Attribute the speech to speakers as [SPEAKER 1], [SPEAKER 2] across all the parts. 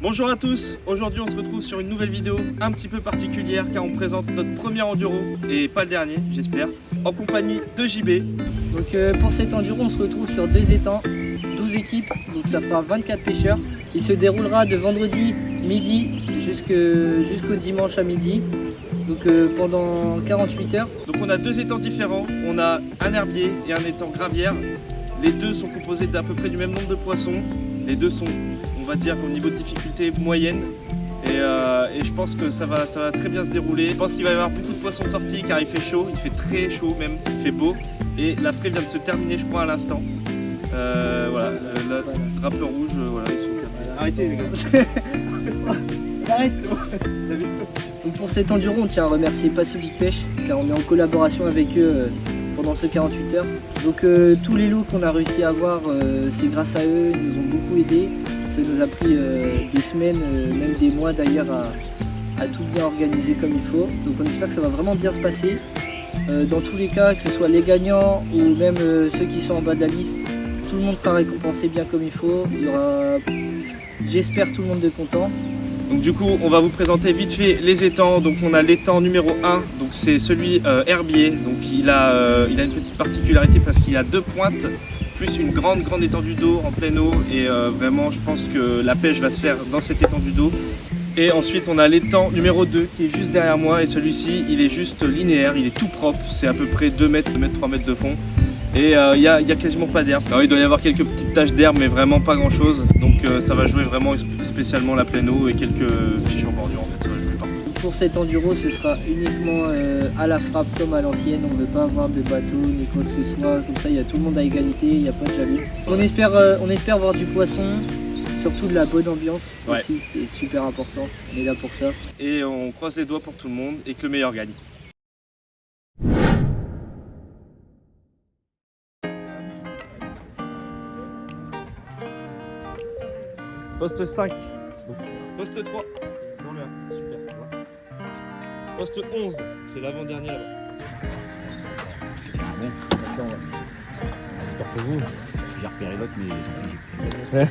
[SPEAKER 1] Bonjour à tous, aujourd'hui on se retrouve sur une nouvelle vidéo un petit peu particulière car on présente notre premier enduro et pas le dernier j'espère, en compagnie de JB.
[SPEAKER 2] Donc pour cet enduro on se retrouve sur 2 étangs, 12 équipes, donc ça fera 24 pêcheurs. Il se déroulera de vendredi midi jusqu'au dimanche à midi, donc pendant 48 heures.
[SPEAKER 1] Donc on a 2 étangs différents, on a un herbier et un étang gravière. Les deux sont composés d'à peu près du même nombre de poissons. Les deux sont, on va dire, au niveau de difficulté moyenne. Et je pense que ça va très bien se dérouler. Je pense qu'il va y avoir beaucoup de poissons de sortie car il fait chaud, il fait très chaud même, il fait beau. Et la fraie vient de se terminer je crois à l'instant. Voilà, le drapeau rouge, voilà, ils sont terminés. Arrêtez les gars.
[SPEAKER 2] Arrête. Donc pour cet enduro on tient à remercier Pacific Pêche car on est en collaboration avec eux pendant ces 48 heures. Donc tous les lots qu'on a réussi à avoir, c'est grâce à eux, ils nous ont beaucoup aidés. Ça nous a pris des semaines, même des mois d'ailleurs à tout bien organiser comme il faut. Donc on espère que ça va vraiment bien se passer. Dans tous les cas, que ce soit les gagnants ou même ceux qui sont en bas de la liste, tout le monde sera récompensé bien comme il faut. Il y aura, j'espère, tout le monde de content.
[SPEAKER 1] Donc du coup on va vous présenter vite fait les étangs. Donc on a l'étang numéro 1, donc c'est celui herbier. Donc il a une petite particularité parce qu'il a 2 pointes plus une grande étendue d'eau en pleine eau et vraiment je pense que la pêche va se faire dans cette étendue d'eau. Et ensuite on a l'étang numéro 2 qui est juste derrière moi et celui-ci il est juste linéaire, il est tout propre, c'est à peu près 2 mètres, 3 mètres de fond. Et il y a quasiment pas d'herbe. Alors il doit y avoir quelques petites taches d'herbe mais vraiment pas grand chose. Donc ça va jouer vraiment spécialement la pleine eau et quelques fiches en bordure en fait, ça va jouer partout.
[SPEAKER 2] Pour cet enduro ce sera uniquement à la frappe comme à l'ancienne. On ne veut pas avoir de bateau ni quoi que ce soit. Comme ça il y a tout le monde à égalité, il n'y a pas de jaloux. On espère voir du poisson, surtout de la bonne ambiance aussi, c'est super important. On est là pour ça.
[SPEAKER 1] Et on croise les doigts pour tout le monde et que le meilleur gagne. Poste 5, poste 3, non là, super, poste 11, c'est l'avant-dernier là-bas.
[SPEAKER 3] Bon, attends, j'espère que vous, j'ai repéré l'autre mais...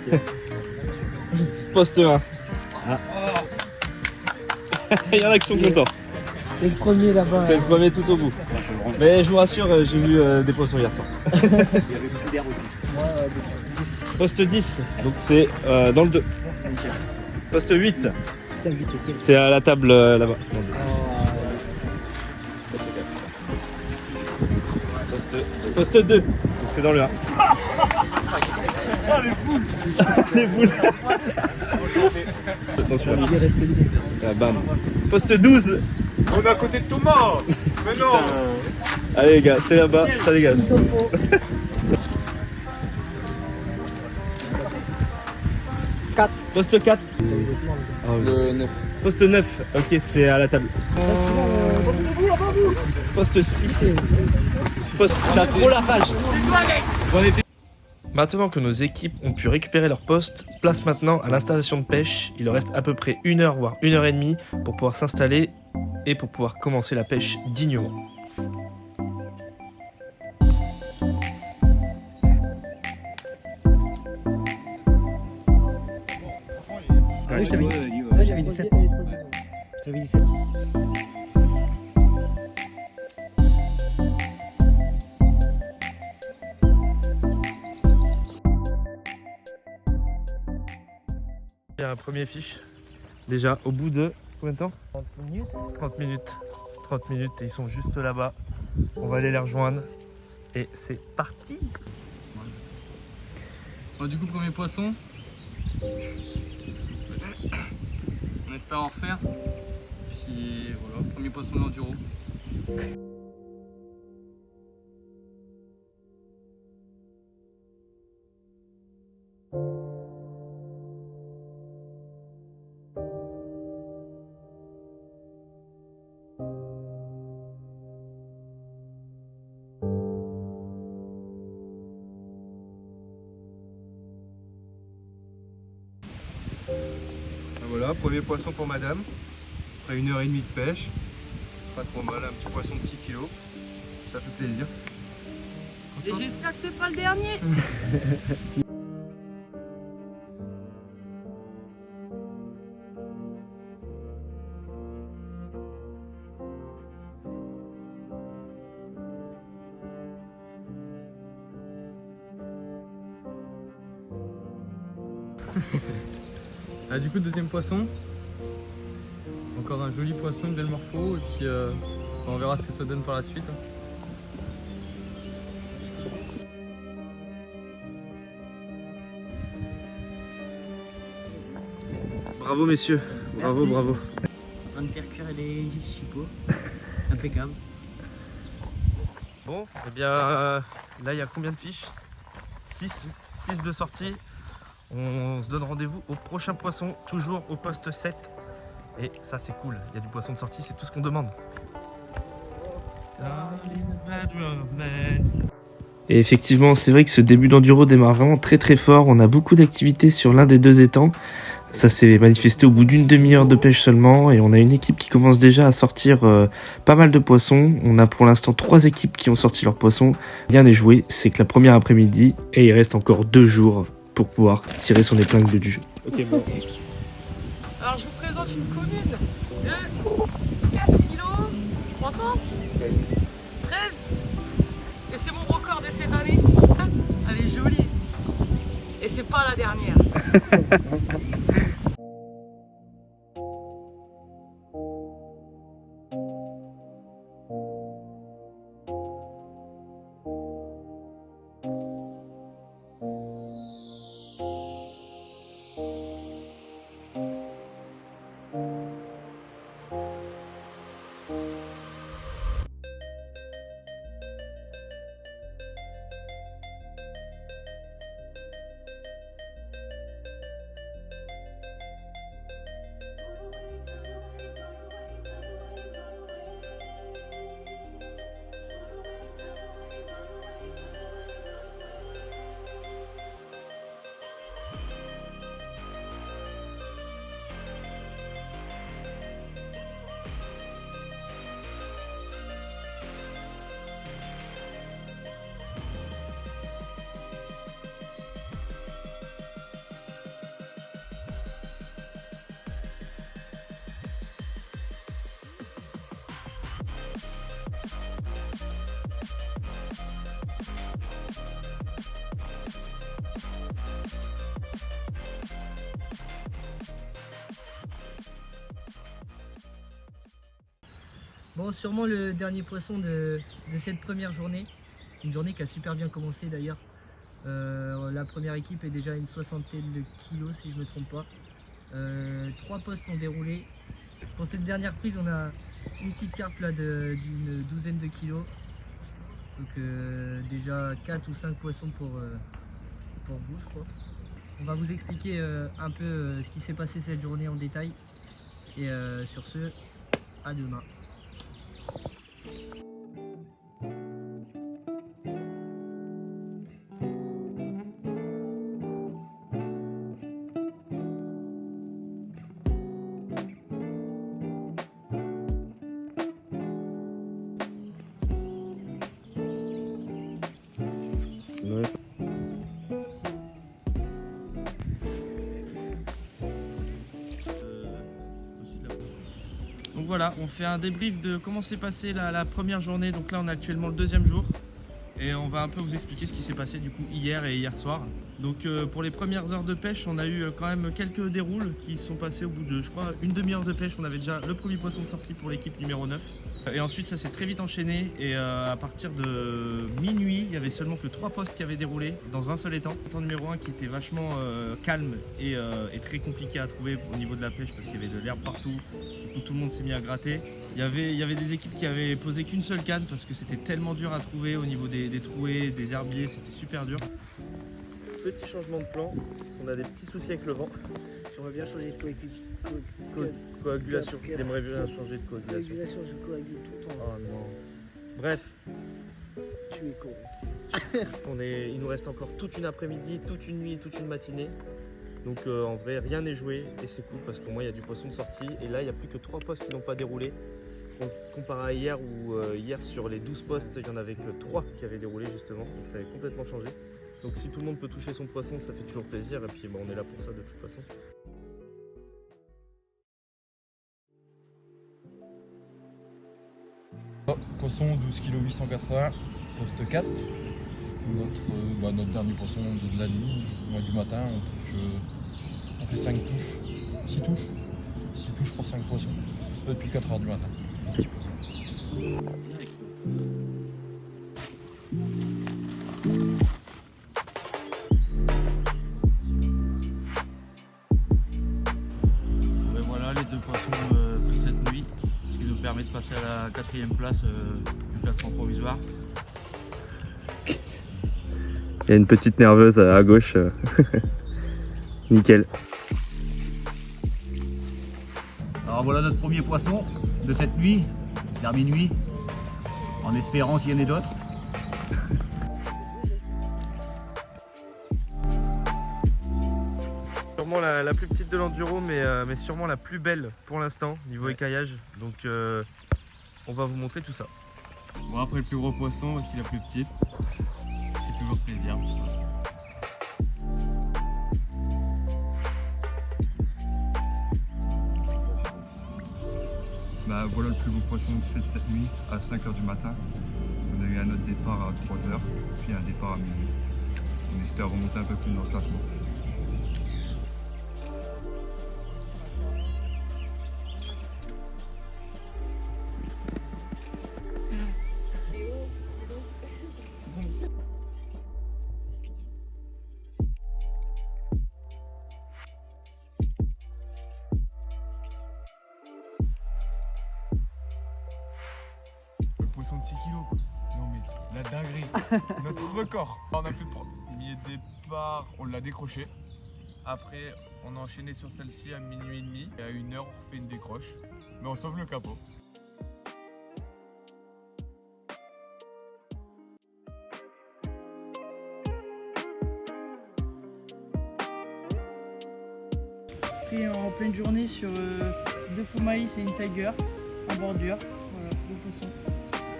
[SPEAKER 1] Poste 1.
[SPEAKER 3] Ah.
[SPEAKER 1] Il y en a qui sont contents.
[SPEAKER 2] C'est le premier là-bas.
[SPEAKER 1] C'est le premier tout au bout. Mais je vous rassure, j'ai vu des poissons hier soir.
[SPEAKER 3] Il y avait beaucoup d'herbe aussi.
[SPEAKER 1] Poste 10, donc c'est dans le 2. Poste 8, c'est à la table là-bas. Poste 2, donc c'est dans le 1. Les boules. Attention. Ah, bam. Poste 12.
[SPEAKER 4] On est à côté de Thomas. Mais non.
[SPEAKER 1] Allez les gars, c'est là-bas, ça dégage. Poste 4.
[SPEAKER 4] Le 9.
[SPEAKER 1] Poste 9, ok, c'est à la table. Poste 6. T'as trop la rage. Maintenant que nos équipes ont pu récupérer leur poste, place maintenant à l'installation de pêche. Il leur reste à peu près 1 heure voire 1 heure et demie pour pouvoir s'installer et pour pouvoir commencer la pêche dignement.
[SPEAKER 2] Ouais, j'avais 17. J'avais 17.
[SPEAKER 1] Il y a un premier fiche, déjà au bout de combien de temps?
[SPEAKER 2] 30 minutes.
[SPEAKER 1] 30 minutes. 30 minutes et ils sont juste là-bas. On va aller les rejoindre et c'est parti.
[SPEAKER 4] Bon, du coup, premier poisson. On espère en refaire. Puis voilà, premier poisson de l'enduro.
[SPEAKER 5] Voilà, premier poisson pour madame, après 1h30 de pêche, pas trop mal, un petit poisson de 6 kg, ça fait plaisir.
[SPEAKER 6] Et j'espère que c'est pas le dernier.
[SPEAKER 4] Ah, du coup, deuxième poisson. Encore un joli poisson, une belle morpho. Et puis on verra ce que ça donne par la suite.
[SPEAKER 1] Bravo messieurs, bravo, bravo.
[SPEAKER 2] En train de faire cuire les chipots. Impeccable.
[SPEAKER 1] Bon, et bien là il y a combien de fiches? 6 de sortie. On se donne rendez-vous au prochain poisson, toujours au poste 7. Et ça c'est cool, il y a du poisson de sortie, c'est tout ce qu'on demande. Et effectivement, c'est vrai que ce début d'enduro démarre vraiment très fort. On a beaucoup d'activités sur l'un des deux étangs. Ça s'est manifesté au bout d'une demi-heure de pêche seulement. Et on a une équipe qui commence déjà à sortir pas mal de poissons. On a pour l'instant 3 équipes qui ont sorti leurs poissons. Rien n'est joué, c'est que la première après-midi. Et il reste encore 2 jours pour pouvoir tirer son épingle du jeu. Ok, bon.
[SPEAKER 6] Alors je vous présente une commune de 15 kilos 300 13. Et c'est mon record de cette année. Elle est jolie. Et c'est pas la dernière.
[SPEAKER 2] Bon, sûrement le dernier poisson de cette première journée. Une journée qui a super bien commencé d'ailleurs. La première équipe est déjà à une 60aine de kilos si je ne me trompe pas. 3 postes sont déroulés. Pour cette dernière prise, on a une petite carpe là d'une 12aine de kilos. Donc déjà 4 ou 5 poissons pour vous, je crois. On va vous expliquer un peu ce qui s'est passé cette journée en détail. Et sur ce, à demain.
[SPEAKER 1] Donc voilà, on fait un débrief de comment s'est passé la première journée. Donc là on est actuellement le 2e jour. Et on va un peu vous expliquer ce qui s'est passé du coup hier et hier soir. Donc pour les premières heures de pêche, on a eu quand même quelques déroules qui sont passés au bout de, je crois, une demi-heure de pêche. On avait déjà le premier poisson de sortie pour l'équipe numéro 9. Et ensuite ça s'est très vite enchaîné et à partir de minuit, il n'y avait seulement que 3 postes qui avaient déroulé dans un seul étang. L'étang numéro 1 qui était vachement calme et très compliqué à trouver au niveau de la pêche parce qu'il y avait de l'herbe partout. Du coup tout le monde s'est mis à gratter. Il y avait des équipes qui avaient posé qu'une seule canne parce que c'était tellement dur à trouver au niveau des trouées, des herbiers, c'était super dur. Petit changement de plan, on a des petits soucis avec le vent.
[SPEAKER 2] J'aimerais bien changer de
[SPEAKER 1] Coagulation, j'aimerais bien changer de coagulation.
[SPEAKER 2] coagulation. Je coagule tout le temps.
[SPEAKER 1] Oh non. Bref,
[SPEAKER 2] Tu es con.
[SPEAKER 1] il nous reste encore toute une après-midi, toute une nuit, toute une matinée. Donc en vrai, rien n'est joué et c'est cool parce qu'au moins il y a du poisson de sortie. Et là, il n'y a plus que 3 postes qui n'ont pas déroulé. Comparé à hier où hier sur les 12 postes, il n'y en avait que 3 qui avaient déroulé justement. Donc ça avait complètement changé. Donc si tout le monde peut toucher son poisson, ça fait toujours plaisir. Et puis on est là pour ça de toute façon.
[SPEAKER 7] Poisson 12 kg 880, poste 4. Notre dernier poisson de la nuit, du matin, on touche fait 5 touches, 6 touches. 6 touches pour 5 poissons. Depuis 4h du matin. Petit poisson.
[SPEAKER 3] Ben voilà les 2 poissons pour cette nuit, ce qui nous permet de passer à la 4e place du classement provisoire.
[SPEAKER 1] Il y a une petite nerveuse à gauche. Nickel.
[SPEAKER 3] Alors voilà notre premier poisson de cette nuit, vers minuit, en espérant qu'il y en ait d'autres.
[SPEAKER 1] Sûrement la plus petite de l'enduro, mais sûrement la plus belle pour l'instant, niveau écaillage. Donc on va vous montrer tout ça.
[SPEAKER 4] Bon, après le plus gros poisson, aussi la plus petite. Ça fait toujours plaisir.
[SPEAKER 7] Bah, voilà le plus beau poisson fait cette nuit à 5h du matin. On a eu un autre départ à 3h, puis un départ à minuit. On espère remonter un peu plus dans le classement.
[SPEAKER 8] Le poisson de 6 kilos quoi. Non mais la dinguerie, notre record. On a fait le premier départ, on l'a décroché.
[SPEAKER 4] Après, on a enchaîné sur celle-ci à minuit et demi. Et à 1h, on fait une décroche. Mais on sauve le capot.
[SPEAKER 6] Pris en pleine journée sur 2 faux maïs et une tiger en bordure. Voilà, 2 poissons.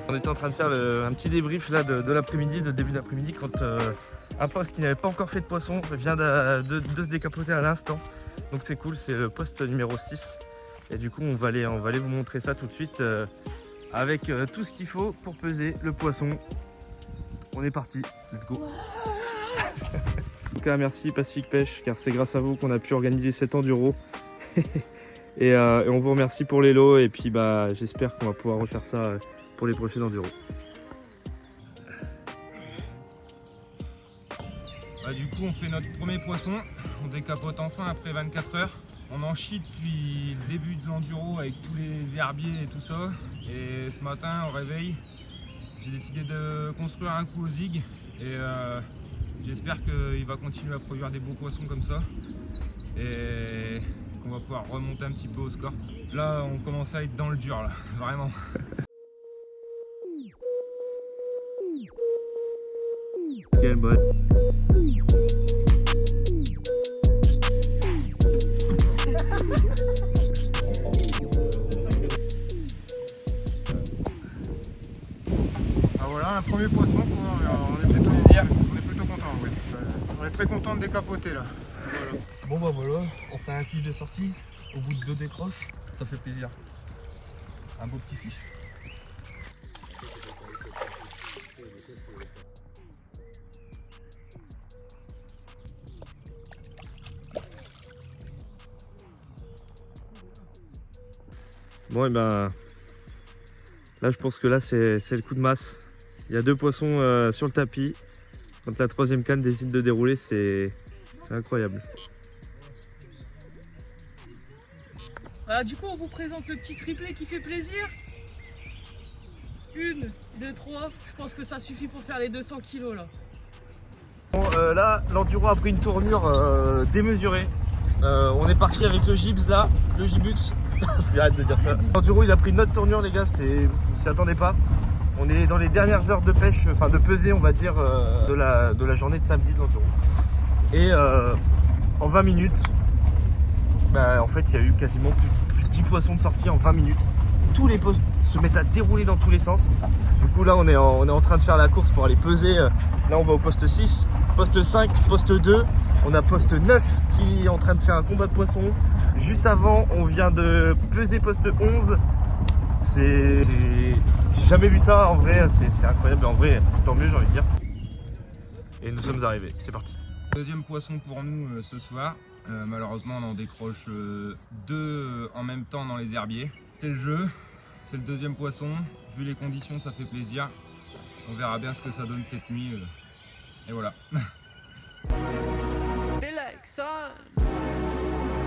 [SPEAKER 1] On était en train de faire un petit débrief là de l'après-midi, de début d'après-midi, quand un poste qui n'avait pas encore fait de poisson vient de se décapoter à l'instant. Donc c'est cool, c'est le poste numéro 6. Et du coup on va aller vous montrer ça tout de suite avec tout ce qu'il faut pour peser le poisson. On est parti, let's go. En tout cas merci Pacific Pêche, car c'est grâce à vous qu'on a pu organiser cet enduro. et on vous remercie pour les lots, et puis bah j'espère qu'on va pouvoir refaire ça pour les prochains enduros.
[SPEAKER 5] Bah, du coup on fait notre premier poisson, on décapote enfin après 24 heures. On en chie depuis le début de l'enduro avec tous les herbiers et tout ça. Et ce matin au réveil, j'ai décidé de construire un coup au zig. Et j'espère qu'il va continuer à produire des beaux poissons comme ça. Et qu'on va pouvoir remonter un petit peu au score. Là on commence à être dans le dur là, vraiment.
[SPEAKER 1] Quelle bonne.
[SPEAKER 5] Ah voilà, un premier poisson, on est fait plaisir, on est plutôt content. Oui. On est très content de décapoter là.
[SPEAKER 4] Voilà. Bon bah voilà, on fait un fiche de sortie au bout de 2 décroches, ça fait plaisir. Un beau petit fiche.
[SPEAKER 1] Bon et ben là je pense que là c'est le coup de masse. Il y a 2 poissons sur le tapis. Quand la 3e canne décide de dérouler, c'est incroyable.
[SPEAKER 6] Voilà, du coup on vous présente le petit triplé qui fait plaisir. 1, 2, 3, je pense que ça suffit pour faire les 200 kilos là.
[SPEAKER 1] Bon, là l'enduro a pris une tournure démesurée. On est parti avec le Gibbs là, le Gibux. J'arrête de dire ça. L'enduro il a pris une autre tournure les gars, on s'y attendait pas. On est dans les dernières heures de pêche, enfin de pesée on va dire, de la journée de samedi de l'enduro. Et en 20 minutes, bah, en fait il y a eu quasiment plus de 10 poissons de sortie en 20 minutes. Tous les postes se mettent à dérouler dans tous les sens. Du coup là on est en train de faire la course pour aller peser. Là on va au poste 6, poste 5, poste 2. On a poste 9 qui est en train de faire un combat de poissons. Juste avant on vient de peser poste 11. J'ai jamais vu ça en vrai, c'est incroyable. En vrai tant mieux j'ai envie de dire. Et nous sommes arrivés, c'est parti.
[SPEAKER 5] Deuxième poisson pour nous ce soir. Malheureusement, on en décroche 2 en même temps dans les herbiers. C'est le jeu, c'est le deuxième poisson. Vu les conditions, ça fait plaisir. On verra bien ce que ça donne cette nuit. Et voilà.
[SPEAKER 9] Feel like sun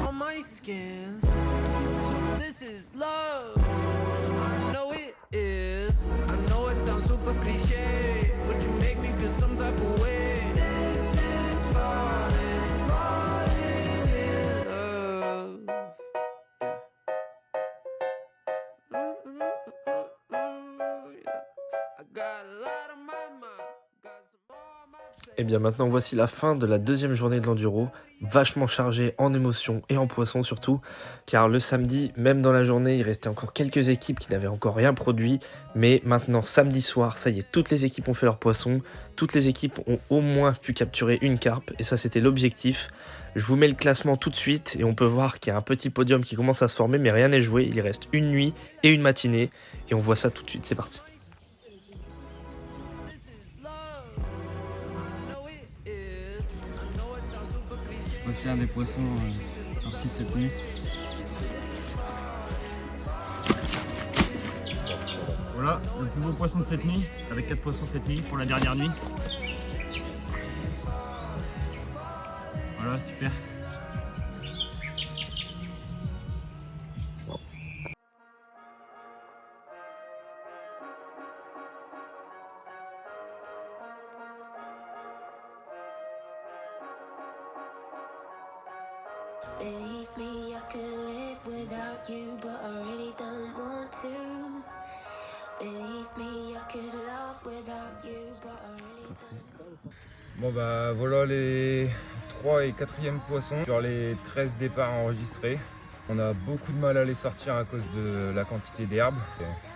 [SPEAKER 9] on my skin. So this is love. I know it is. I know it sounds super cliche, but you make me feel some type of way. This is falling, falling in love. Yeah. I got a lot on my mind. Got some more on my plate.
[SPEAKER 1] Et bien maintenant voici la fin de la deuxième journée de l'enduro, vachement chargée en émotions et en poissons surtout, car le samedi, même dans la journée, il restait encore quelques équipes qui n'avaient encore rien produit, mais maintenant samedi soir, ça y est, toutes les équipes ont fait leurs poissons, toutes les équipes ont au moins pu capturer une carpe, et ça c'était l'objectif. Je vous mets le classement tout de suite, et on peut voir qu'il y a un petit podium qui commence à se former, mais rien n'est joué, il reste une nuit et une matinée, et on voit ça tout de suite, c'est parti.
[SPEAKER 10] Voici un des poissons sortis cette nuit.
[SPEAKER 3] Voilà, le plus beau poisson de cette nuit, avec 4 poissons cette nuit pour la dernière nuit. Voilà, super.
[SPEAKER 11] Believe me, I could live without you, but I really don't want to. Believe me, I could love without you, but I really don't.
[SPEAKER 5] Bon bah voilà les 3 et 4e poissons sur les 13 départs enregistrés. On a beaucoup de mal à les sortir à cause de la quantité d'herbe.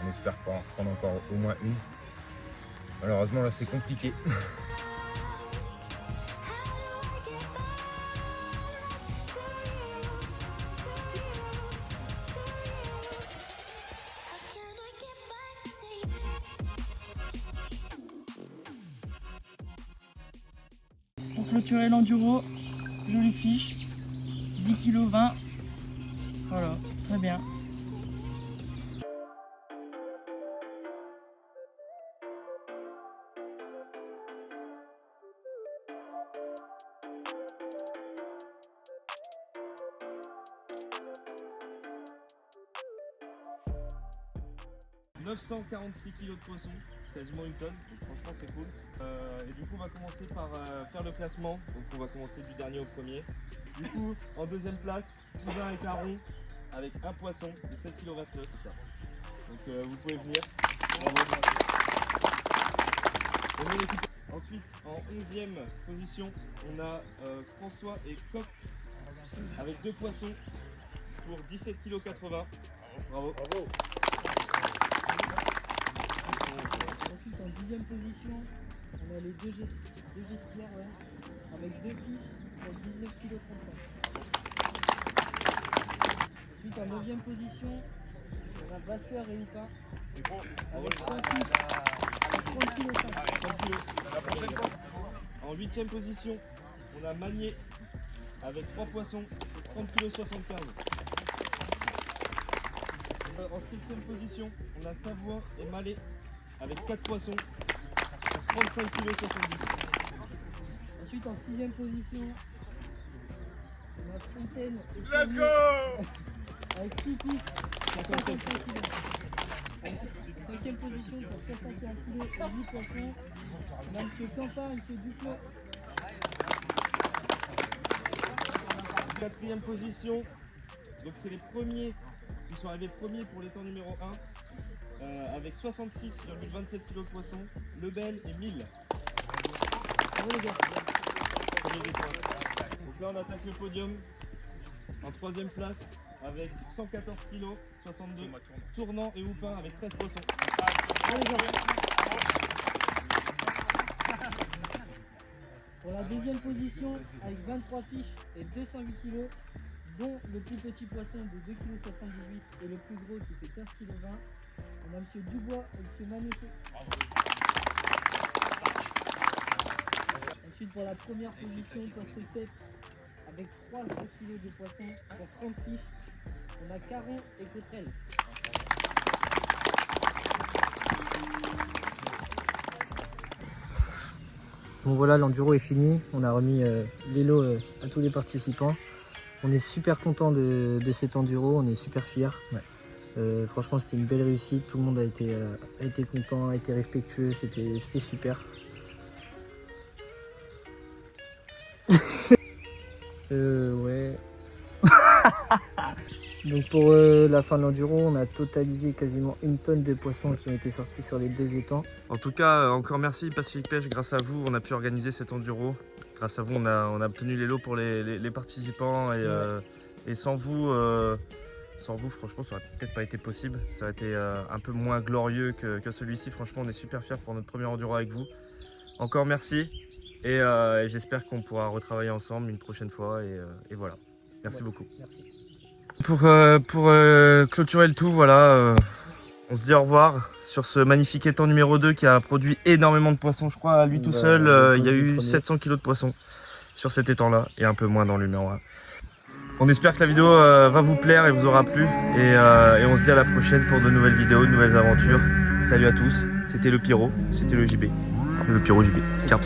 [SPEAKER 5] On espère pas en reprendre encore au moins une. Malheureusement là c'est compliqué.
[SPEAKER 6] Pour clôturer l'enduro, jolie fiche, 10 kg 20. Voilà, très bien.
[SPEAKER 1] « 946 kg de poisson, quasiment une tonne, donc franchement c'est cool. Et du coup on va commencer par faire le classement, donc on va commencer du dernier au premier. Du coup en deuxième place, Yvain et Caron avec un poisson de 7,29 kg tout ça. Donc vous pouvez venir. Ensuite en 11e position on a François et Coq avec 2 poissons pour 17,80 kg. Bravo. Bravo.
[SPEAKER 2] Ensuite en 10e position, on a les deux espières avec 2 fiches pour 19,35 kg. Ensuite en 9e position, on a Vasseur et Houpa avec 3 fiches pour 30,5 kg.
[SPEAKER 1] En 8e position, on a Magnier avec 3 poissons pour 30,75 kg. En 7e position, on a Savoie et Malais avec 4 poissons pour 35,70 kg.
[SPEAKER 2] Ensuite en 6e position, on a Fontaine et
[SPEAKER 8] Let's go
[SPEAKER 2] avec 6 fiches pour 55 kg. En 5e position pour 61 kg et 10 poissons, on a M. Campin et M. Duclos.
[SPEAKER 1] 4e position, donc c'est les premiers qui sont arrivés premiers pour l'étang numéro 1 avec 66,27 kg de poisson, Lebel et 1000. Donc là on attaque le podium en 3e place avec 114 kg, 62, Tournant et Houpin avec 13 poissons.
[SPEAKER 2] Pour la 2e position, avec 23 fiches et 208 kg, dont le plus petit poisson de 2,78 kg et le plus gros qui fait 15,20 kg, on a M. Dubois et M. Magnété. Ensuite, pour la première position, poste 7, avec 300 kg de poisson pour 30 fiches, on a Caron et Cotrel. Bon voilà, l'enduro est fini, on a remis les lots à tous les participants. On est super content de cet enduro, on est super fiers. Ouais. Franchement c'était une belle réussite, tout le monde a été content, a été respectueux, c'était super. Ouais. Donc pour la fin de l'enduro, on a totalisé quasiment 1 tonne de poissons qui ont été sortis sur les 2 étangs.
[SPEAKER 1] En tout cas, encore merci Pacific Pêche, grâce à vous on a pu organiser cet enduro. Grâce à vous on a obtenu les lots pour les participants et sans vous franchement ça aurait peut-être pas été possible. Ça aurait été un peu moins glorieux que celui-ci. Franchement on est super fiers pour notre premier enduro avec vous. Encore merci et j'espère qu'on pourra retravailler ensemble une prochaine fois et voilà. Merci beaucoup.
[SPEAKER 2] Merci.
[SPEAKER 1] Pour clôturer le tout, voilà, on se dit au revoir sur ce magnifique étang numéro 2 qui a produit énormément de poissons. Je crois à lui tout seul, il y a eu 700 kg de poissons sur cet étang là et un peu moins dans le numéro 1. On espère que la vidéo va vous plaire et vous aura plu et on se dit à la prochaine pour de nouvelles vidéos, de nouvelles aventures. Salut à tous, c'était le Pyro, c'était le JB. C'était le Pyro JB, Carpe.